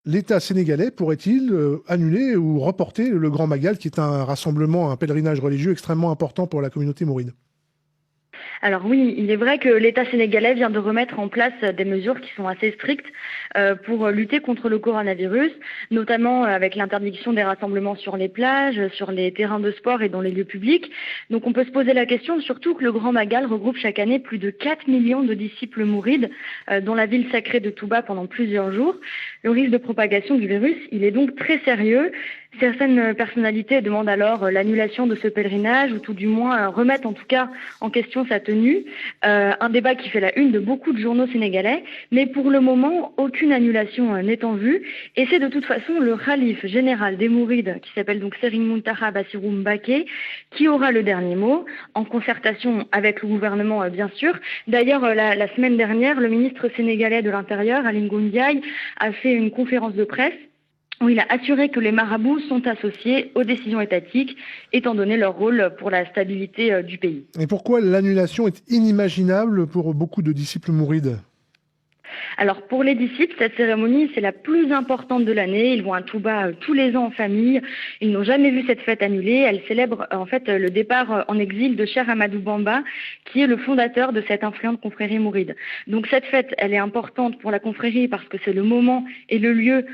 l'État sénégalais pourrait-il annuler ou reporter le Grand Magal, qui est un rassemblement, un pèlerinage religieux extrêmement important pour la communauté mouride? Alors oui, il est vrai que l'État sénégalais vient de remettre en place des mesures qui sont assez strictes pour lutter contre le coronavirus, notamment avec l'interdiction des rassemblements sur les plages, sur les terrains de sport et dans les lieux publics. Donc on peut se poser la question, surtout que le Grand Magal regroupe chaque année plus de 4 millions de disciples mourides dans la ville sacrée de Touba pendant plusieurs jours. Le risque de propagation du virus, il est donc très sérieux. Certaines personnalités demandent alors l'annulation de ce pèlerinage, ou tout du moins remettent en tout cas en question sa tenue. Un débat qui fait la une de beaucoup de journaux sénégalais, mais pour le moment, aucune annulation n'est en vue. Et c'est de toute façon le khalife général des Mourides, qui s'appelle donc Serigne Mountakha Bassirou Mbacké, qui aura le dernier mot, en concertation avec le gouvernement bien sûr. D'ailleurs, la semaine dernière, le ministre sénégalais de l'Intérieur, Aly Ngouille Ndiaye, a fait une conférence de presse où il a assuré que les marabouts sont associés aux décisions étatiques, étant donné leur rôle pour la stabilité du pays. Et pourquoi l'annulation est inimaginable pour beaucoup de disciples mourides? Alors pour les disciples, cette cérémonie, c'est la plus importante de l'année. Ils vont à Touba tous les ans en famille. Ils n'ont jamais vu cette fête annulée. Elle célèbre en fait le départ en exil de Cheikh Ahmadou Bamba, qui est le fondateur de cette influente confrérie mouride. Donc cette fête, elle est importante pour la confrérie parce que c'est le moment et le lieu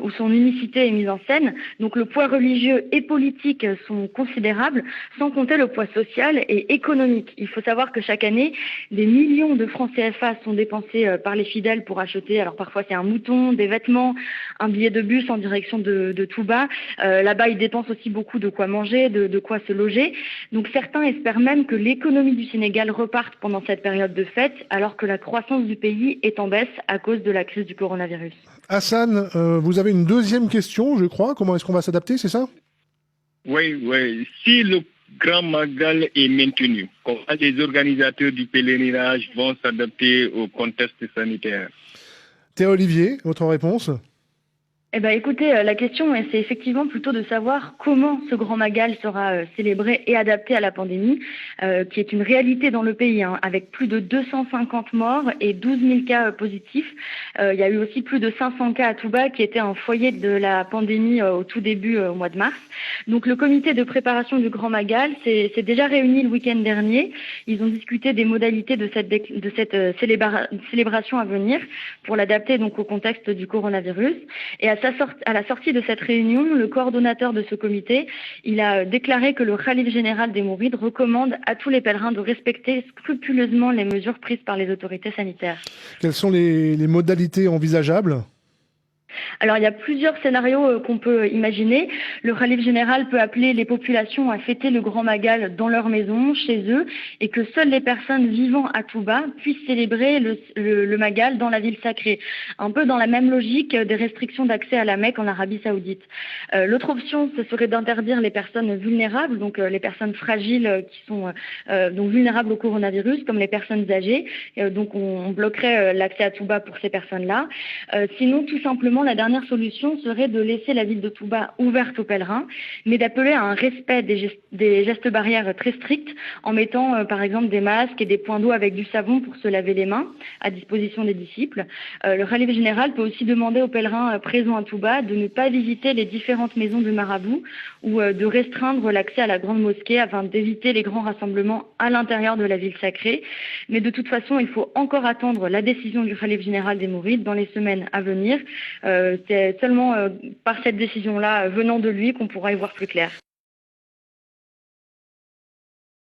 où son unicité est mise en scène. Donc le poids religieux et politique sont considérables, sans compter le poids social et économique. Il faut savoir que chaque année, des millions de francs CFA sont dépensés par les fidèles pour acheter, alors parfois c'est un mouton, des vêtements, un billet de bus en direction de Touba. Là-bas, ils dépensent aussi beaucoup de quoi manger, de quoi se loger. Donc certains espèrent même que l'économie du Sénégal reparte pendant cette période de fête, alors que la croissance du pays est en baisse à cause de la crise du coronavirus. Hassan, vous avez une deuxième question, je crois. Comment est-ce qu'on va s'adapter, c'est ça? Oui. Si le Grand Magal est maintenu, comment les organisateurs du pèlerinage vont s'adapter au contexte sanitaire? Théa Olivier, votre réponse? Eh ben, écoutez, la question, c'est effectivement plutôt de savoir comment ce Grand Magal sera célébré et adapté à la pandémie, qui est une réalité dans le pays, hein, avec plus de 250 morts et 12 000 cas positifs. Il y a eu aussi plus de 500 cas à Touba, qui était un foyer de la pandémie au tout début, au mois de mars. Donc le comité de préparation du Grand Magal s'est déjà réuni le week-end dernier. Ils ont discuté des modalités de cette célébration à venir pour l'adapter donc au contexte du coronavirus. Et à la sortie de cette réunion, le coordonnateur de ce comité, il a déclaré que le khalife général des Mourides recommande à tous les pèlerins de respecter scrupuleusement les mesures prises par les autorités sanitaires. Quelles sont les modalités envisageables? Alors il y a plusieurs scénarios qu'on peut imaginer. Le khalife général peut appeler les populations à fêter le Grand Magal dans leur maison, chez eux, et que seules les personnes vivant à Touba puissent célébrer le Magal dans la ville sacrée. Un peu dans la même logique des restrictions d'accès à la Mecque en Arabie Saoudite. L'autre option, ce serait d'interdire les personnes vulnérables, donc les personnes fragiles qui sont donc vulnérables au coronavirus, comme les personnes âgées. Donc on bloquerait l'accès à Touba pour ces personnes-là. Sinon, tout simplement, la dernière solution serait de laisser la ville de Touba ouverte aux pèlerins, mais d'appeler à un respect des gestes barrières très stricts, en mettant par exemple des masques et des points d'eau avec du savon pour se laver les mains à disposition des disciples. Le khalife général peut aussi demander aux pèlerins présents à Touba de ne pas visiter les différentes maisons de marabouts ou de restreindre l'accès à la grande mosquée afin d'éviter les grands rassemblements à l'intérieur de la ville sacrée. Mais de toute façon, il faut encore attendre la décision du khalife général des Mourides dans les semaines à venir. C'est seulement par cette décision-là venant de lui qu'on pourra y voir plus clair.